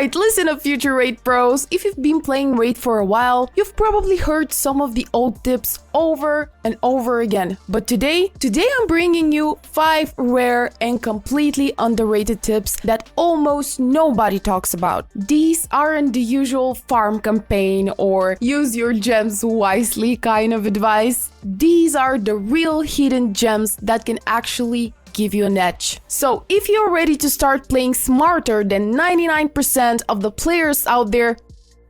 Alright, listen up future Raid pros. If you've been playing Raid for a while, you've probably heard some of the old tips over and over again. But today I'm bringing you 5 rare and completely underrated tips that almost nobody talks about. These aren't the usual farm campaign or use your gems wisely kind of advice. These are the real hidden gems that can actually give you an edge. So if you're ready to start playing smarter than 99% of the players out there,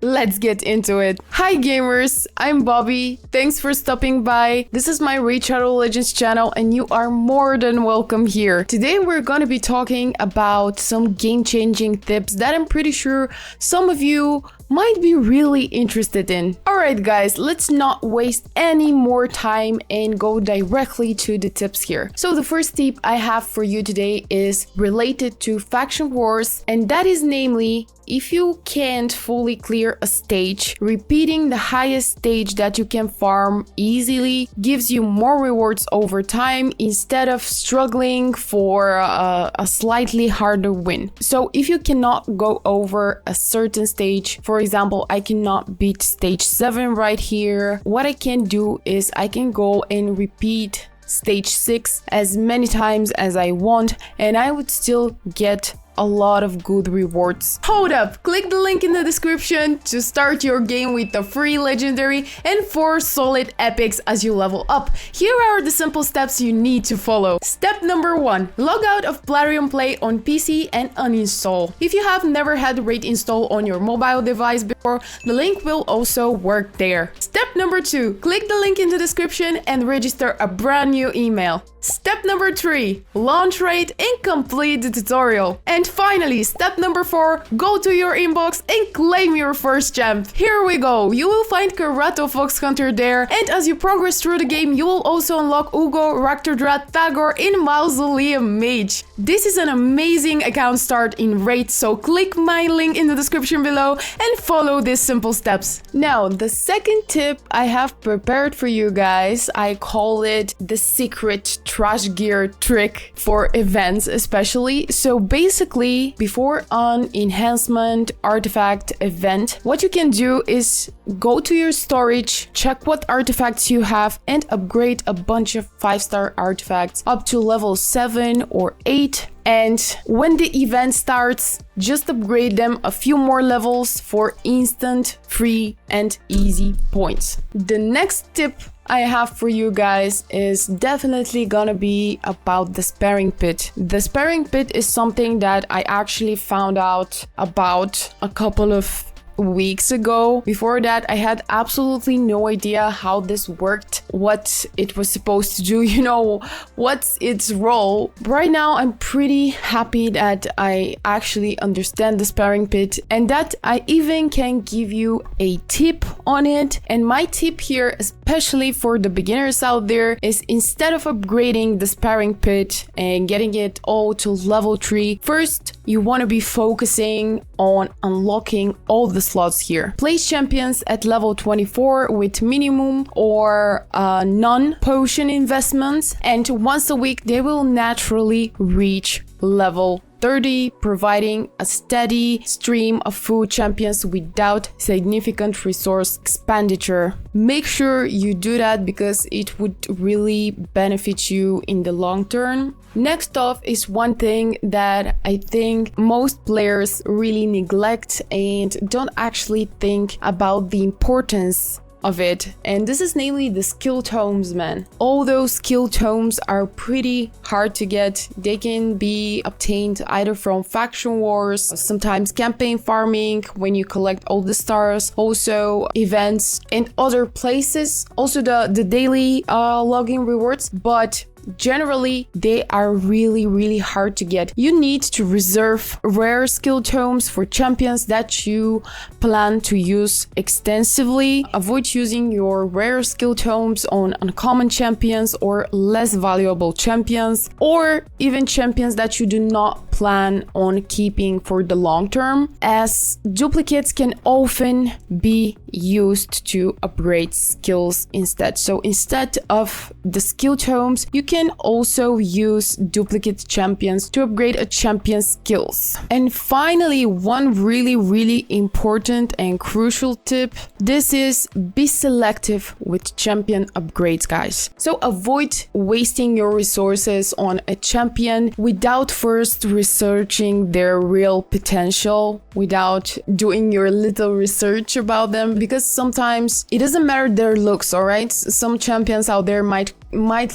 let's get into it. Hi gamers, I'm Bobby. Thanks for stopping by. This is my Raid Shadow Legends channel and you are more than welcome here. Today we're gonna be talking about some game-changing tips that I'm pretty sure some of you might be really interested in. Alright guys, let's not waste any more time and go directly to the tips here. So the first tip I have for you today is related to faction wars, and that is namely, if you can't fully clear a stage, repeating the highest stage that you can farm easily gives you more rewards over time instead of struggling for a slightly harder win. So if you cannot go over a certain stage, for example, I cannot beat stage 7 right here, what I can do is I can go and repeat stage 6 as many times as I want and I would still get a lot of good rewards. Hold up, click the link in the description to start your game with the free legendary and 4 solid epics as you level up. Here are the simple steps you need to follow. Step number 1, log out of Plarium Play on PC and uninstall. If you have never had Raid install on your mobile device before, the link will also work there. Step number 2, click the link in the description and register a brand new email. Step number 3, launch Raid and complete the tutorial. And finally, step number 4, go to your inbox and claim your first gem. Here we go, you will find Karato Fox Hunter there, and as you progress through the game, you will also unlock Ugo, Raktor Tagor, and Mausoleum Mage. This is an amazing account start in Raid, so click my link in the description below and follow these simple steps. Now, the second tip I have prepared for you guys, I call it the secret trash gear trick for events especially. So basically, before an enhancement artifact event, what you can do is go to your storage, check what artifacts you have, and upgrade a bunch of 5-star artifacts up to level 7 or 8. And when the event starts, just upgrade them a few more levels for instant, free, and easy points. The next tip I have for you guys is definitely gonna be about the Sparring Pit. The Sparring Pit is something that I actually found out about a couple of weeks ago. Before that, I had absolutely no idea how this worked, what it was supposed to do, you know, what's its role. Right now, I'm pretty happy that I actually understand the Sparring Pit and that I even can give you a tip on it. And my tip here, especially for the beginners out there, is instead of upgrading the Sparring Pit and getting it all to level 3, first you want to be focusing on unlocking all the slots here. Place champions at level 24 with minimum or none potion investments, and once a week they will naturally reach level 30, providing a steady stream of food champions without significant resource expenditure. Make sure you do that because it would really benefit you in the long term. Next off is one thing that I think most players really neglect and don't actually think about the importance of it, and this is namely the skill tomes, man. All those skill tomes are pretty hard to get. They can be obtained either from faction wars, sometimes campaign farming when you collect all the stars, also events and other places, also the daily login rewards, but generally they are really hard to get. You need to reserve rare skill tomes for champions that you plan to use extensively. Avoid using your rare skill tomes on uncommon champions or less valuable champions, or even champions that you do not plan on keeping for the long term, as duplicates can often be used to upgrade skills instead. So instead of the skill tomes, you can also use duplicate champions to upgrade a champion's skills. And finally, one really important and crucial tip. This is be selective with champion upgrades, guys. So avoid wasting your resources on a champion without first researching their real potential, without doing your little research about them, because sometimes it doesn't matter their looks, all right? Some champions out there might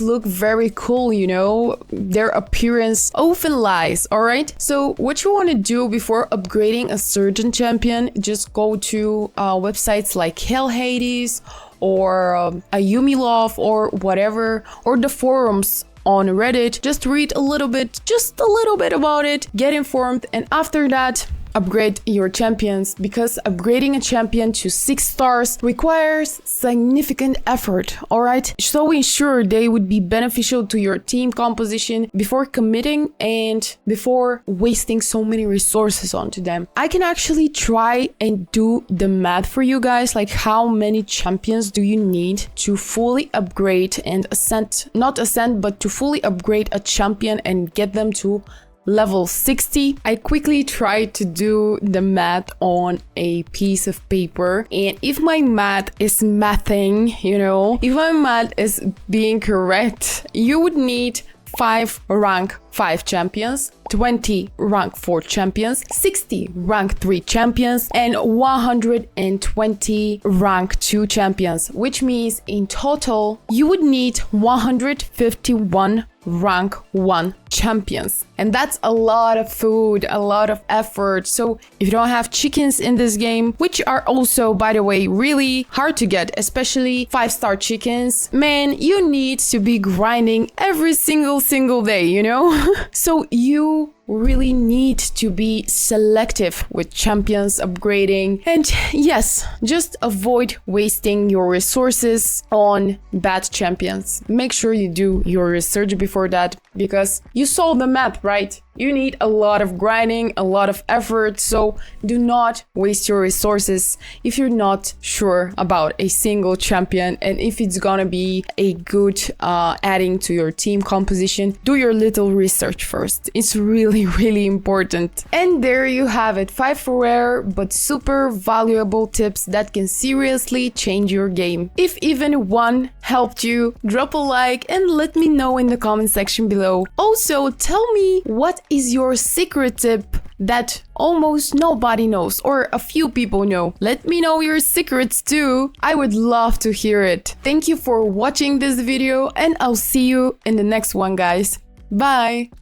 look very cool, you know, their appearance often lies, all right? So what you want to do before upgrading a certain champion, just go to websites like Hell Hades or a Yumilove or whatever, or the forums on Reddit. Just read a little bit about it, get informed, and after that, upgrade your champions, because upgrading a champion to 6 stars requires significant effort, alright? So ensure they would be beneficial to your team composition before committing and before wasting so many resources onto them. I can actually try and do the math for you guys, like how many champions do you need to fully upgrade and but to fully upgrade a champion and get them to level 60. I quickly tried to do the math on a piece of paper, and if my math is mathing, you know, if my math is being correct, you would need 5 rank 5 champions, 20 rank 4 champions, 60 rank 3 champions, and 120 rank 2 champions, which means in total you would need 151 rank 1 champions. And that's a lot of food, a lot of effort. So if you don't have chickens in this game, which are also, by the way, really hard to get, especially 5-star chickens, man, you need to be grinding every single day, you know? So you really need to be selective with champions upgrading, and yes, just avoid wasting your resources on bad champions. Make sure you do your research before that, because you saw the math, right? You need a lot of grinding, a lot of effort, so do not waste your resources if you're not sure about a single champion and if it's gonna be a good adding to your team composition. Do your little research first. It's really important. And there you have it, 5 rare but super valuable tips that can seriously change your game. If even one helped you, drop a like and let me know in the comment section below. Also, tell me, what is your secret tip that almost nobody knows or a few people know? Let me know your secrets too. I would love to hear it. Thank you for watching this video, and I'll see you in the next one, guys. Bye!